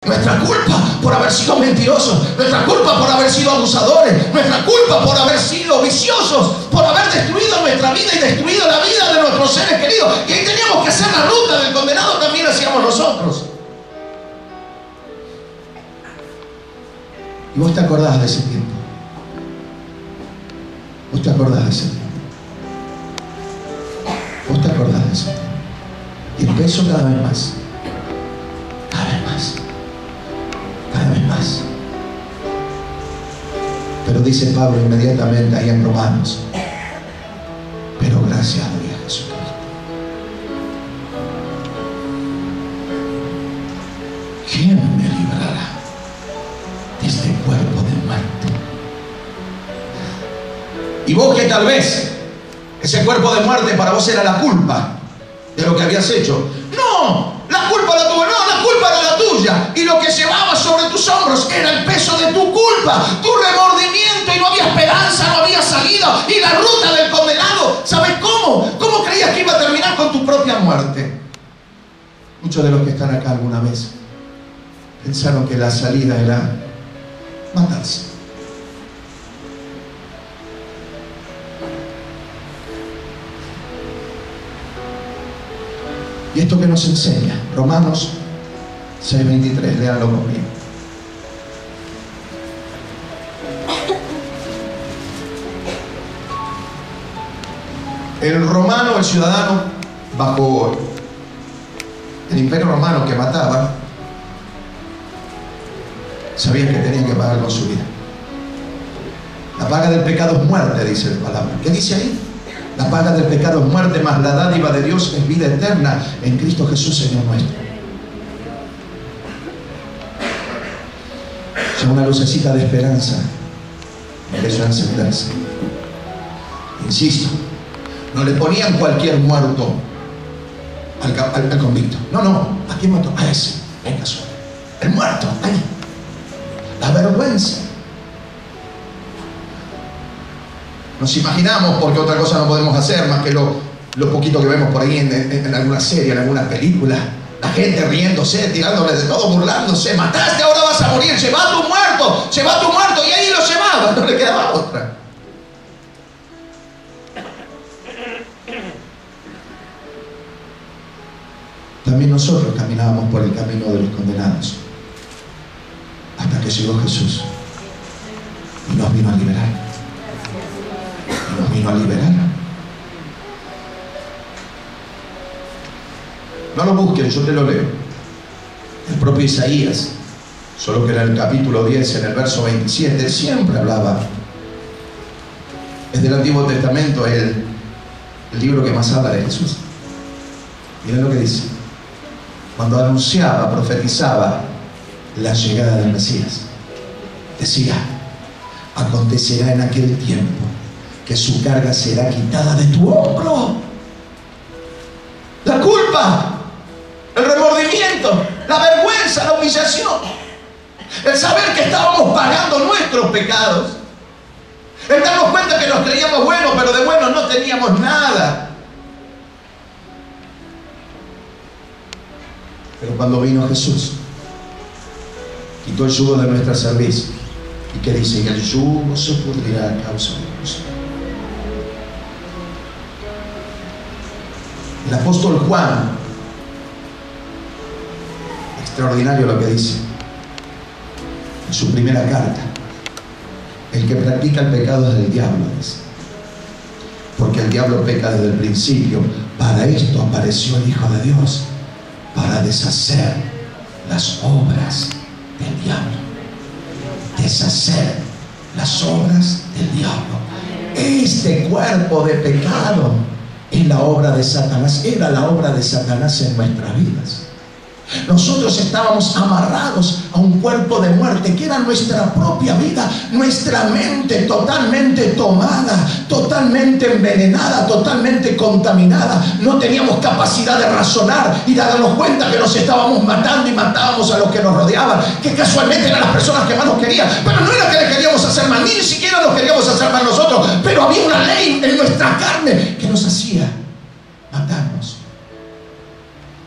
Nuestra culpa por haber sido mentirosos, nuestra culpa por haber sido abusadores, nuestra culpa por haber sido viciosos, por haber destruido nuestra vida y destruido la vida de nuestros seres queridos. Y ahí teníamos que hacer la ruta del condenado, también hacíamos nosotros. Y vos te acordás de ese tiempo. Vos te acordás de ese tiempo. Vos te acordás de ese tiempo. Y empezó cada vez más. Cada vez más. Cada vez más. Pero dice Pablo inmediatamente ahí en Romanos: pero gracias a Dios Jesucristo. ¿Quién me librará de este cuerpo de muerte? Y vos, que tal vez ese cuerpo de muerte para vos era la culpa de lo que habías hecho. No, la culpa la tuvo, no, la culpa era la tuya. Y lo que llevabas sobre tus hombros era el peso de tu culpa, tu remordimiento, y no había esperanza, no había salida. Y la ruta del condenado, ¿sabes cómo? ¿Cómo creías que iba a terminar? Con tu propia muerte. Muchos de los que están acá alguna vez pensaron que la salida era matarse. Y esto que nos enseña Romanos 6:23, léanlo conmigo. El romano, el ciudadano, bajo el imperio romano que mataba, sabía que tenía que pagar con su vida. La paga del pecado es muerte, dice la palabra. ¿Qué dice ahí? La paga del pecado es muerte, mas la dádiva de Dios es vida eterna en Cristo Jesús, Señor nuestro. Es una lucecita de esperanza empezó a encenderse. Insisto, no le ponían cualquier muerto al convicto. No, no, ¿a quién mató? A ese, venga solo. El muerto, ahí. La vergüenza. Nos imaginamos, porque otra cosa no podemos hacer más que lo poquito que vemos por ahí en alguna serie, en alguna película. La gente riéndose, tirándole de todo, burlándose. Mataste, ahora vas a morir, lleva a tu muerto, y ahí lo llevaba, no le quedaba otra. También nosotros caminábamos por el camino de los condenados, hasta que llegó Jesús y nos vino a liberar. Nos vino a liberar. No lo busquen, yo te lo leo. El propio Isaías, solo que en el capítulo 10, en el verso 27, siempre hablaba. Es del Antiguo Testamento el libro que más habla de Jesús. Miren lo que dice. Cuando anunciaba, profetizaba la llegada del Mesías, decía: acontecerá en aquel tiempo que su carga será quitada de tu hombro. La culpa, el remordimiento, la vergüenza, la humillación, el saber que estábamos pagando nuestros pecados, el darnos cuenta que nos creíamos buenos, pero de buenos no teníamos nada. Pero cuando vino Jesús, quitó el yugo de nuestra cerviz. ¿Y qué dice? Y el yugo se pudrirá a causa de nosotros. El apóstol Juan, extraordinario lo que dice en su primera carta: el que practica el pecado es del diablo, dice, porque el diablo peca desde el principio. Para esto apareció el Hijo de Dios, para deshacer las obras del diablo. Deshacer las obras del diablo. Este cuerpo de pecado es la obra de Satanás, era la obra de Satanás en nuestras vidas. Nosotros estábamos amarrados a un cuerpo de muerte que era nuestra propia vida, nuestra mente totalmente tomada, totalmente envenenada, totalmente contaminada. No teníamos capacidad de razonar y de darnos cuenta que nos estábamos matando y matábamos a los que nos rodeaban, que casualmente eran las personas que más nos querían, pero no era que les queríamos hacer mal, ni siquiera nos queríamos hacer mal nosotros, pero había una ley en nuestra carne que nos hacía matarnos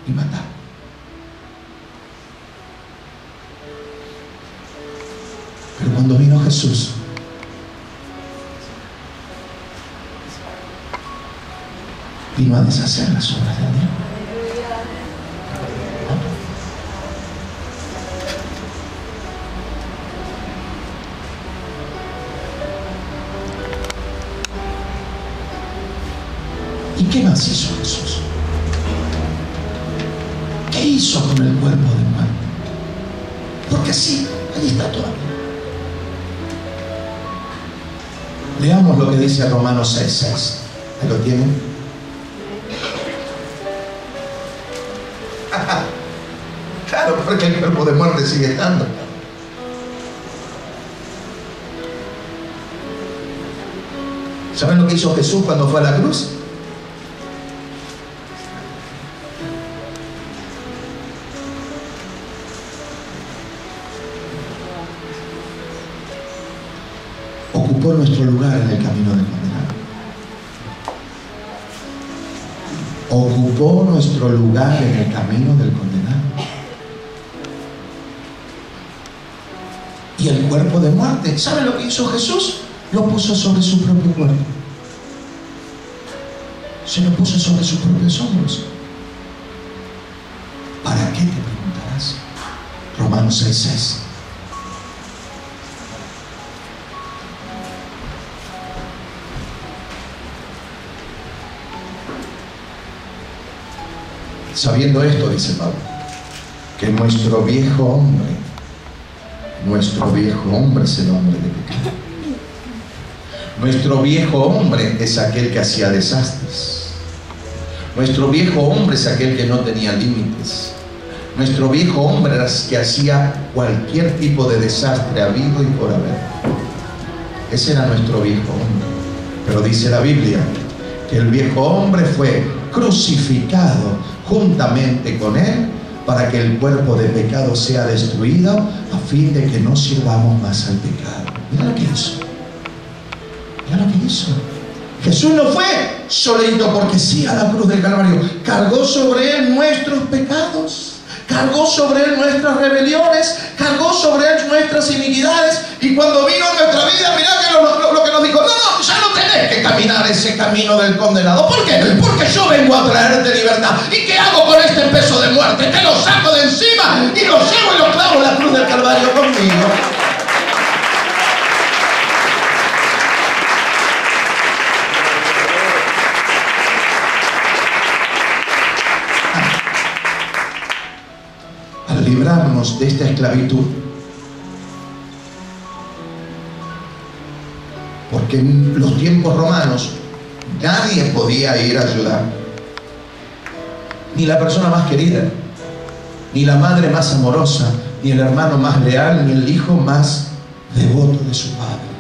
y matar. Pero cuando vino Jesús, vino a deshacer las obras del diablo. ¿Y qué más hizo Jesús? ¿Qué hizo con el cuerpo de muerte? Porque sí, ahí está todavía. Leamos lo que dice Romanos 6:6. ¿Ahí lo tienen? Claro, porque el cuerpo de muerte sigue estando. ¿Saben lo que hizo Jesús cuando fue a la cruz? Ocupó nuestro lugar en el camino del condenado. Ocupó nuestro lugar en el camino del condenado. Y el cuerpo de muerte, ¿saben lo que hizo Jesús? Lo puso sobre su propio cuerpo. Se lo puso sobre sus propios hombros. ¿Para qué, te preguntarás? Romanos 6:6. Sabiendo esto, dice Pablo, que nuestro viejo hombre es el hombre de pecado. Nuestro viejo hombre es aquel que hacía desastres. Nuestro viejo hombre es aquel que no tenía límites. Nuestro viejo hombre era el que hacía cualquier tipo de desastre habido y por haber. Ese era nuestro viejo hombre. Pero dice la Biblia que el viejo hombre fue crucificado juntamente con él para que el cuerpo de pecado sea destruido a fin de que no sirvamos más al pecado. Mira lo que hizo. Mira lo que hizo. Jesús no fue solito porque sí a la cruz del Calvario. Cargó sobre él nuestros pecados. Cargó sobre él nuestras rebeliones. Cargó sobre él nuestras iniquidades. Y cuando vino a nuestra vida, mirá que lo que nos dijo: no, ya no tenés que caminar ese camino del condenado. ¿Por qué? Porque yo vengo a traerte libertad. ¿Y qué hago con este peso de muerte? Te lo saco de encima y lo llevo y lo clavo en la cruz del Calvario conmigo. Al librarnos de esta esclavitud, porque en los tiempos romanos nadie podía ir a ayudar, ni la persona más querida, ni la madre más amorosa, ni el hermano más leal, ni el hijo más devoto de su padre.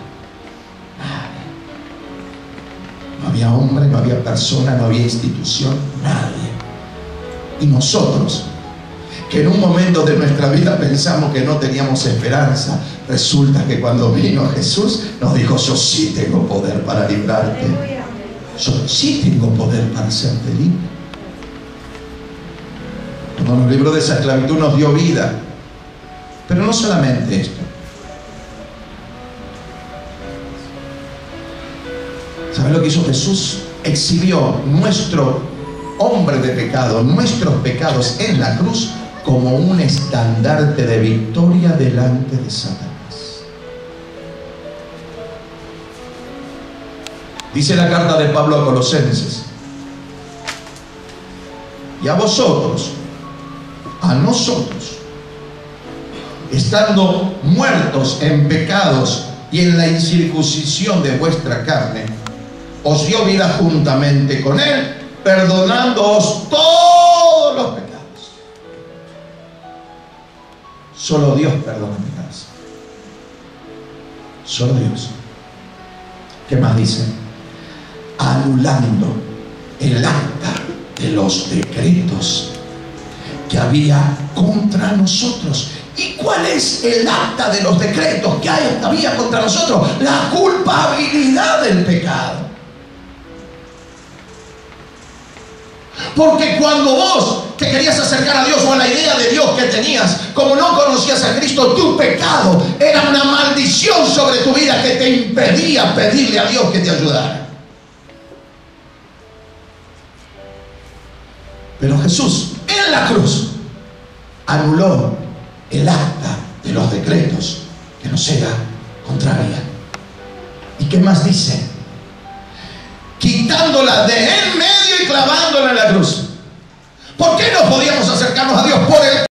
Nadie. No había hombre, no había persona, no había institución, nadie. Y nosotros, que en un momento de nuestra vida pensamos que no teníamos esperanza, resulta que cuando vino Jesús nos dijo: yo sí tengo poder para librarte, yo sí tengo poder para hacerte libre. Cuando nos libró de esa esclavitud nos dio vida. Pero no solamente esto. ¿Saben lo que hizo Jesús? Exhibió nuestro hombre de pecado, nuestros pecados en la cruz, como un estandarte de victoria delante de Satanás. Dice la carta de Pablo a Colosenses: y a vosotros, a nosotros, estando muertos en pecados y en la incircuncisión de vuestra carne, os dio vida juntamente con él, perdonándoos todos los pecados. Solo Dios perdona pecados. Solo Dios. ¿Qué más dice? Anulando el acta de los decretos que había contra nosotros. ¿Y cuál es el acta de los decretos que había contra nosotros? La culpabilidad del pecado. Porque cuando vos te querías acercar a Dios, o a la idea de Dios que tenías, como no conocías a Cristo, tu pecado era una mala maldición sobre tu vida que te impedía pedirle a Dios que te ayudara. Pero Jesús en la cruz anuló el acta de los decretos que nos era contraria. ¿Y qué más dice? Quitándola de en medio y clavándola en la cruz. ¿Por qué no podíamos acercarnos a Dios? Por el